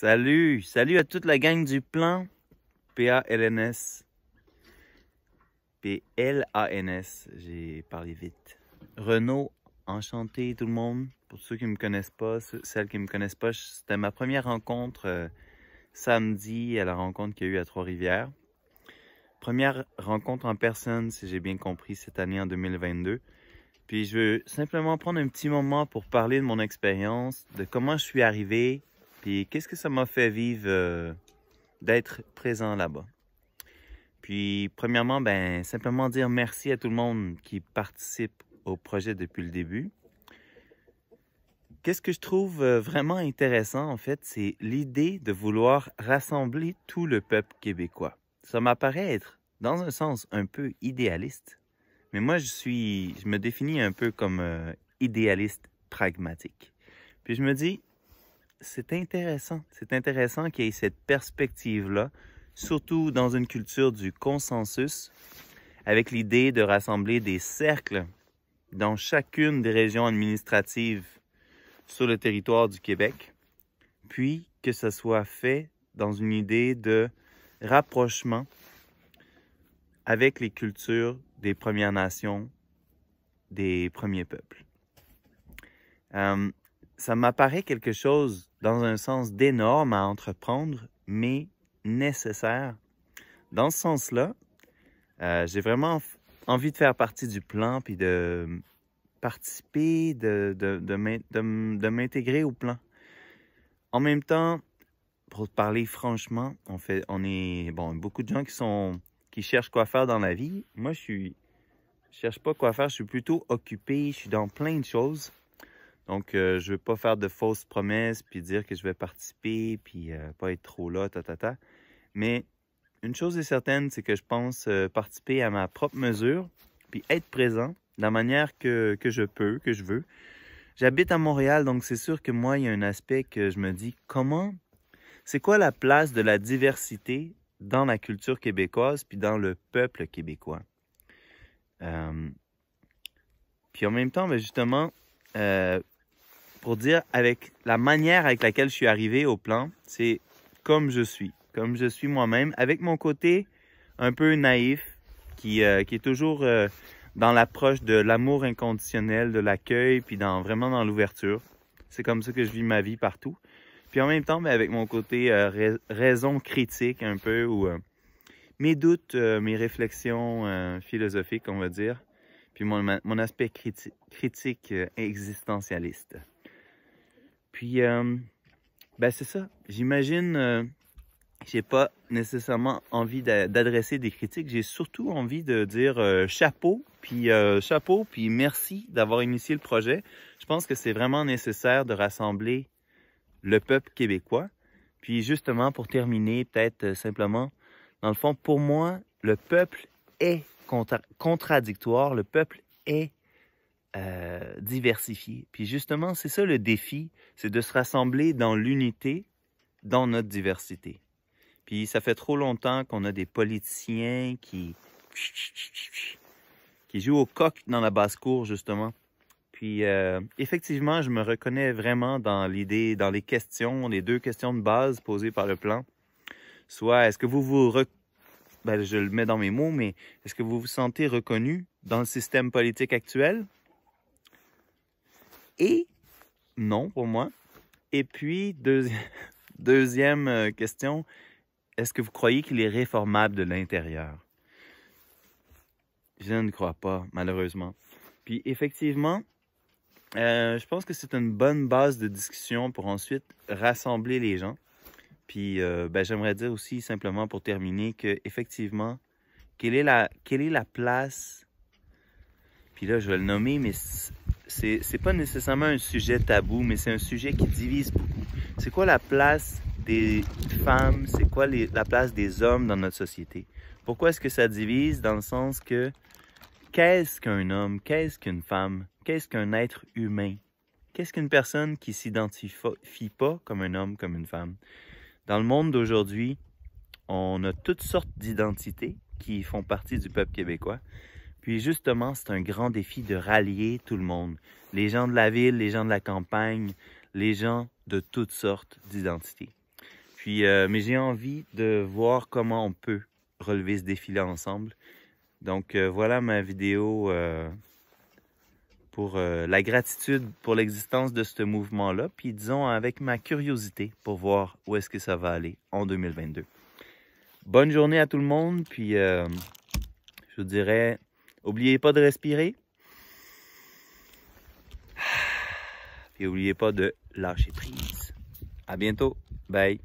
Salut à toute la gang du plan. P-A-L-N-S. P-L-A-N-S. J'ai parlé vite. Renaud, enchanté tout le monde. Pour ceux qui ne me connaissent pas, celles qui ne me connaissent pas, c'était ma première rencontre samedi à la rencontre qu'il y a eu à Trois-Rivières. Première rencontre en personne, si j'ai bien compris, cette année en 2022. Puis je veux simplement prendre un petit moment pour parler de mon expérience, de comment je suis arrivé, puis qu'est-ce que ça m'a fait vivre d'être présent là-bas. Puis premièrement, simplement dire merci à tout le monde qui participe au projet depuis le début. Qu'est-ce que je trouve vraiment intéressant, en fait, c'est l'idée de vouloir rassembler tout le peuple québécois. Ça m'apparaît être, dans un sens, un peu idéaliste. Mais moi, je me définis un peu comme idéaliste pragmatique. Puis je me dis, c'est intéressant qu'il y ait cette perspective-là, surtout dans une culture du consensus, avec l'idée de rassembler des cercles dans chacune des régions administratives sur le territoire du Québec, puis que ça soit fait dans une idée de rapprochement avec les cultures des Premières Nations, des premiers peuples. Ça m'apparaît quelque chose, dans un sens, d'énorme à entreprendre, mais nécessaire. Dans ce sens-là, j'ai vraiment envie de faire partie du plan, puis de participer, de m'intégrer au plan. En même temps, pour parler franchement, on est beaucoup de gens qui cherchent quoi faire dans la vie. Moi, je cherche pas quoi faire, je suis plutôt occupé, je suis dans plein de choses. Donc, je veux pas faire de fausses promesses, puis dire que je vais participer, puis pas être trop là, Mais une chose est certaine, c'est que je pense participer à ma propre mesure, puis être présent de la manière que je peux, que je veux. J'habite à Montréal, donc c'est sûr que moi, il y a un aspect que je me dis, c'est quoi la place de la diversité dans la culture québécoise, puis dans le peuple québécois? Puis en même temps, justement, pour dire avec la manière avec laquelle je suis arrivé au plan, c'est comme je suis moi-même, avec mon côté un peu naïf, qui est toujours dans l'approche de l'amour inconditionnel, de l'accueil, puis vraiment dans l'ouverture. C'est comme ça que je vis ma vie partout. Puis en même temps, avec mon côté raison critique un peu, ou mes doutes, mes réflexions philosophiques, on va dire, puis mon aspect critique existentialiste. Puis, c'est ça. J'imagine, j'ai pas nécessairement envie d'adresser des critiques. J'ai surtout envie de dire chapeau, puis merci d'avoir initié le projet. Je pense que c'est vraiment nécessaire de rassembler le peuple québécois. Puis justement, pour terminer, peut-être simplement, dans le fond, pour moi, le peuple est contradictoire, le peuple est diversifié. Puis justement, c'est ça le défi, c'est de se rassembler dans l'unité, dans notre diversité. Puis ça fait trop longtemps qu'on a des politiciens qui jouent au coq dans la basse-cour, justement. Puis effectivement, je me reconnais vraiment dans l'idée, dans les questions, les deux questions de base posées par le plan. Soit, est-ce que je le mets dans mes mots, mais est-ce que vous vous sentez reconnu dans le système politique actuel? Et non, pour moi. Et puis, deuxième question, est-ce que vous croyez qu'il est réformable de l'intérieur? Je ne crois pas, malheureusement. Puis, effectivement, je pense que c'est une bonne base de discussion pour ensuite rassembler les gens. Puis, j'aimerais dire aussi, simplement pour terminer, que effectivement, quelle est la place? Puis là, je vais le nommer, mais c'est pas nécessairement un sujet tabou, mais c'est un sujet qui divise beaucoup. C'est quoi la place des femmes? C'est quoi la place des hommes dans notre société? Pourquoi est-ce que ça divise? Dans le sens que, qu'est-ce qu'un homme? Qu'est-ce qu'une femme? Qu'est-ce qu'un être humain? Qu'est-ce qu'une personne qui s'identifie pas comme un homme, comme une femme? Dans le monde d'aujourd'hui, on a toutes sortes d'identités qui font partie du peuple québécois. Puis justement, c'est un grand défi de rallier tout le monde. Les gens de la ville, les gens de la campagne, les gens de toutes sortes d'identités. Puis, mais j'ai envie de voir comment on peut relever ce défi-là ensemble. Donc, voilà ma vidéo pour la gratitude pour l'existence de ce mouvement-là. Puis, disons, avec ma curiosité pour voir où est-ce que ça va aller en 2022. Bonne journée à tout le monde. Puis, je vous dirais, n'oubliez pas de respirer. Puis, n'oubliez pas de lâcher prise. À bientôt. Bye.